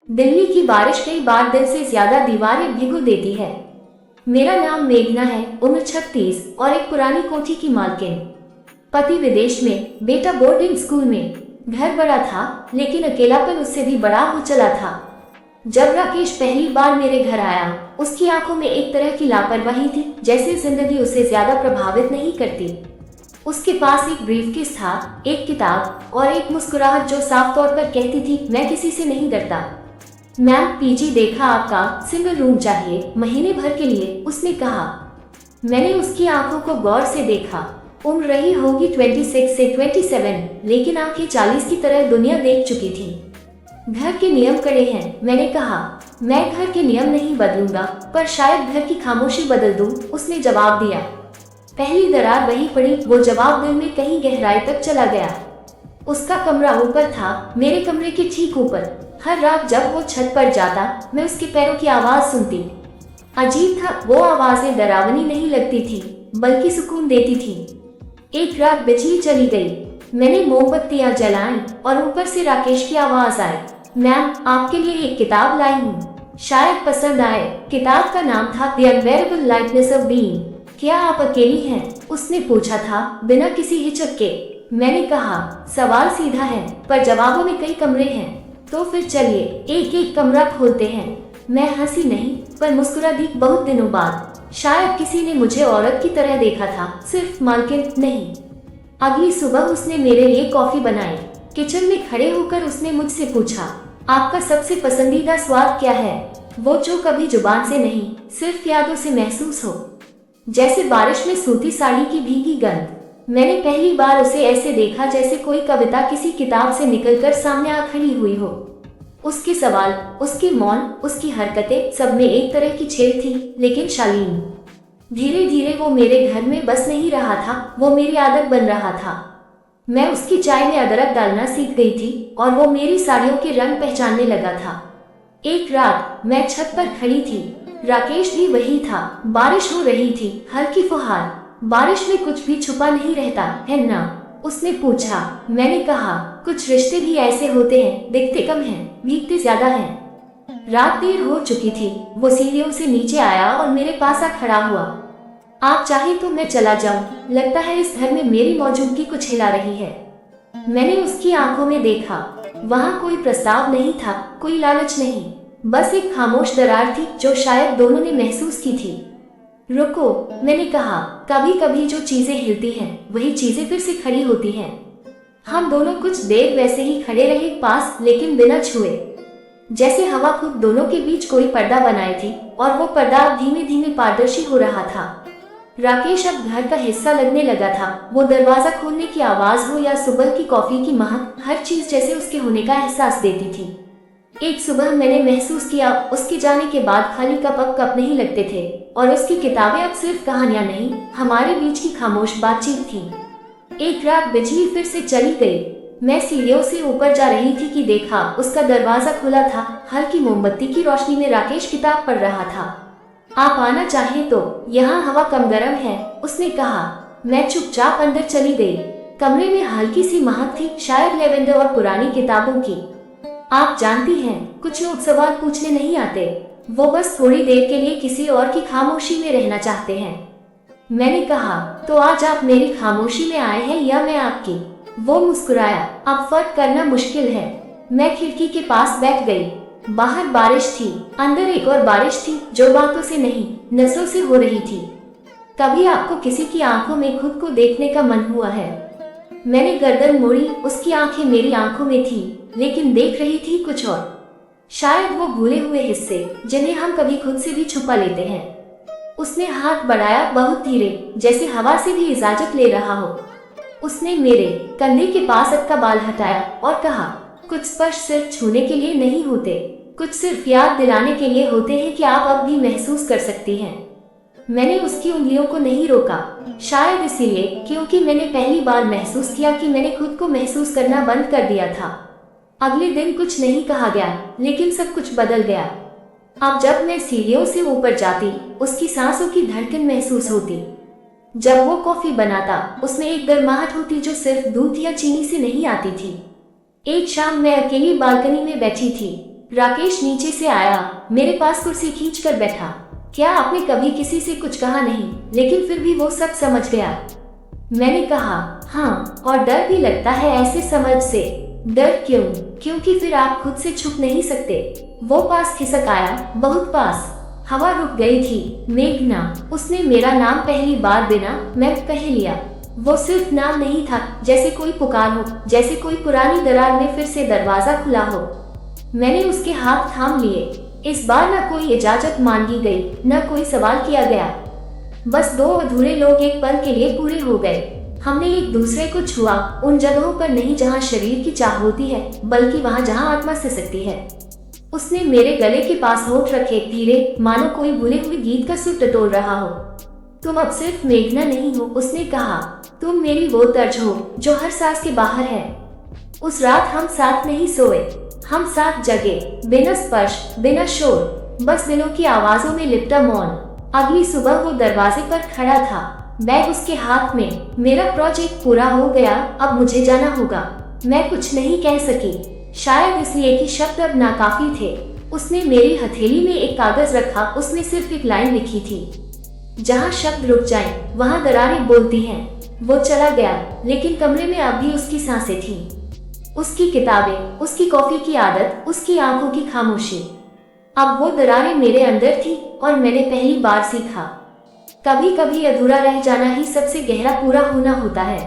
दिल्ली की बारिश कई बार दिन से ज्यादा दीवारें भिगो देती है। मेरा नाम मेघना है, उम्र 36 और एक पुरानी कोठी की मालकिन। पति विदेश में, बेटा बोर्डिंग स्कूल में। घर बड़ा था लेकिन अकेलापन उससे भी बड़ा हो चला था। जब राकेश पहली बार मेरे घर आया, उसकी आंखों में एक तरह की लापरवाही थी, जैसे जिंदगी उसे ज्यादा प्रभावित नहीं करती। उसके पास एक ब्रीफकेस था, एक किताब और एक मुस्कुराहट जो साफ तौर पर कहती थी, मैं किसी से नहीं डरता। मैम, पीजी देखा आपका, सिंगल रूम चाहिए, महीने भर के लिए, उसने कहा। मैंने उसकी आंखों को गौर से देखा। उम्र रही होगी 26 से 27, लेकिन आंखें 40 की तरह दुनिया देख चुकी थी। घर के नियम कड़े हैं, मैंने कहा। मैं घर के नियम नहीं बदलूंगा, पर शायद घर की खामोशी बदल दूं, उसने जवाब दिया। पहली दरार वही पड़ी, वो जवाब दिल में कहीं गहराई तक चला गया। उसका कमरा ऊपर था, मेरे कमरे के ठीक ऊपर। हर रात जब वो छत पर जाता, मैं उसके पैरों की आवाज सुनती। अजीब था, वो आवाजें डरावनी नहीं लगती थी, बल्कि सुकून देती थी। एक रात बिजली चली गई। मैंने मोमबत्तियां जलाई और ऊपर से राकेश की आवाज आई, मैम, आपके लिए एक किताब लाई हूँ, शायद पसंद आए। किताब का नाम था the unbearable lightness of being. क्या आप अकेली हैं? उसने पूछा था, बिना किसी हिचक के। मैंने कहा, सवाल सीधा है, पर जवाबों में कई कमरे हैं। तो फिर चलिए एक एक कमरा खोलते हैं। मैं हंसी नहीं, पर मुस्कुरा दी। बहुत दिनों बाद शायद किसी ने मुझे औरत की तरह देखा था, सिर्फ मालकिन नहीं। अगली सुबह उसने मेरे लिए कॉफी बनाई। किचन में खड़े होकर उसने मुझसे पूछा, आपका सबसे पसंदीदा स्वाद क्या है? वो जो कभी जुबान से नहीं, सिर्फ यादों से महसूस हो, जैसे बारिश में सूती साड़ी की भीगी गंध। मैंने पहली बार उसे ऐसे देखा जैसे कोई कविता किसी किताब से निकलकर सामने आ खड़ी हुई हो। उसके सवाल, उसके मौन, उसकी हरकतें, सब में एक तरह की छेड़ थी, लेकिन शालीन। धीरे धीरे वो मेरे घर में बस नहीं रहा था, वो मेरी आदत बन रहा था। मैं उसकी चाय में अदरक डालना सीख गई थी और वो मेरी साड़ियों के रंग पहचानने लगा था। एक रात मैं छत पर खड़ी थी, राकेश भी वही था। बारिश हो रही थी, हल्की फुहार। बारिश में कुछ भी छुपा नहीं रहता है ना? उसने पूछा। मैंने कहा, कुछ रिश्ते भी ऐसे होते हैं, दिखते कम हैं, भीगते ज्यादा हैं। रात देर हो चुकी थी। वो सीढ़ियों से नीचे आया और मेरे पास आ खड़ा हुआ। आप चाहे तो मैं चला जाऊं, लगता है इस घर में मेरी मौजूदगी कुछ हिला रही है। मैंने उसकी आंखों में देखा। वहाँ कोई प्रस्ताव नहीं था, कोई लालच नहीं, बस एक खामोश दरार थी जो शायद दोनों ने महसूस की थी। रुको, मैंने कहा, कभी कभी जो चीजें हिलती हैं, वही चीजें फिर से खड़ी होती हैं। हम दोनों कुछ देर वैसे ही खड़े रहे पास, लेकिन बिना छुए, जैसे हवा खुद दोनों के बीच कोई पर्दा बनाई थी, और वो पर्दा धीमे धीमे पारदर्शी हो रहा था। राकेश अब घर का हिस्सा लगने लगा था। वो दरवाजा खोलने की आवाज हो या सुबह की कॉफी की महक, हर चीज जैसे उसके होने का एहसास देती थी। एक सुबह मैंने महसूस किया, उसके जाने के बाद खाली कप अब कप नहीं लगते थे, और उसकी किताबें अब सिर्फ कहानियां नहीं, हमारे बीच की खामोश बातचीत थी। एक रात बिजली फिर से चली गई। मैं सीढ़ियों से ऊपर जा रही थी कि देखा, उसका दरवाजा खुला था। हल्की मोमबत्ती की रोशनी में राकेश किताब पढ़ रहा था। आप आना चाहें तो, यहाँ हवा कम गर्म है, उसने कहा। मैं चुपचाप अंदर चली गई। कमरे में हल्की सी महक थी, शायद लेवेंडर और पुरानी किताबों की। आप जानती हैं, कुछ लोग सवाल पूछने नहीं आते, वो बस थोड़ी देर के लिए किसी और की खामोशी में रहना चाहते हैं। मैंने कहा, तो आज आप मेरी खामोशी में आए हैं या मैं आपकी? वो मुस्कुराया। अब फर्क करना मुश्किल है। मैं खिड़की के पास बैठ गई। बाहर बारिश थी, अंदर एक और बारिश थी जो बातों से नहीं, नसों से हो रही थी। कभी आपको किसी की आंखों में खुद को देखने का मन हुआ है? मैंने गर्दन मोड़ी। उसकी आंखें मेरी आंखों में थी, लेकिन देख रही थी कुछ और। शायद वो भूले हुए हिस्से जिन्हें हम कभी खुद से भी छुपा लेते हैं। उसने हाथ बढ़ाया, बहुत धीरे, जैसे हवा से भी इजाजत ले रहा हो। उसने मेरे कंधे के पास अटका बाल हटाया और कहा, कुछ स्पर्श सिर्फ छूने के लिए नहीं होते, कुछ सिर्फ याद दिलाने के लिए होते हैं कि आप अब भी महसूस कर सकती हैं। मैंने उसकी उंगलियों को नहीं रोका, शायद इसीलिए क्योंकि मैंने पहली बार महसूस किया कि मैंने खुद को महसूस करना बंद कर दिया था। अगले दिन कुछ नहीं कहा गया, लेकिन सब कुछ बदल गया। अब जब मैं सीढ़ियों से ऊपर जाती, उसकी सांसों की धड़कन महसूस होती। जब वो कॉफी बनाता, उसमें एक गर्माहट होती जो सिर्फ दूध या चीनी से नहीं आती थी। एक शाम मैं अकेली बालकनी में बैठी थी। राकेश नीचे से आया, मेरे पास कुर्सी खींच कर बैठा। क्या आपने कभी किसी से कुछ कहा नहीं, लेकिन फिर भी वो सब समझ गया? मैंने कहा, हाँ, और डर भी लगता है ऐसे समझ से। डर क्यों? क्योंकि फिर आप खुद से छुप नहीं सकते। वो पास खिसक आया, बहुत पास। हवा रुक गई थी। मेघना, उसने मेरा नाम पहली बार बिना मैं कह लिया। वो सिर्फ नाम नहीं था, जैसे कोई पुकार हो, जैसे कोई पुरानी दरार में फिर से दरवाजा खुला हो। मैंने उसके हाथ थाम लिए। इस बार न कोई इजाजत मांगी गई, न कोई सवाल किया गया। बस दो अधूरे लोग एक पल के लिए पूरे हो गए। हमने एक दूसरे को छुआ, उन जगहों पर नहीं जहां शरीर की चाह होती है, बल्कि वहां जहां आत्मा से सकती है। उसने मेरे गले के पास होठ रखे, धीरे, मानो कोई भूले हुए गीत का सुर टटोल रहा हो। तुम अब सिर्फ मेघना नहीं हो, उसने कहा। तुम मेरी वो तर्ज हो जो हर सांस के बाहर है। उस रात हम साथ नहीं सोए, हम साथ जगे, बिना स्पर्श, बिना शोर, बस दिलों की आवाजों में लिपटा मौन। अगली सुबह वो दरवाजे पर खड़ा था, बैग उसके हाथ में। मेरा प्रोजेक्ट पूरा हो गया, अब मुझे जाना होगा। मैं कुछ नहीं कह सकी, शायद इसलिए कि शब्द अब नाकाफी थे। उसने मेरी हथेली में एक कागज रखा, उसमें सिर्फ एक लाइन लिखी थी, जहाँ शब्द रुक जाएं, वहाँ दरारें बोलती हैं। वो चला गया, लेकिन कमरे में अब भी उसकी सांसें थीं। उसकी किताबें, उसकी कॉफी की आदत, उसकी आंखों की खामोशी। अब वो दरारें मेरे अंदर थी, और मैंने पहली बार सीखा, कभी कभी अधूरा रह जाना ही सबसे गहरा पूरा होना होता है।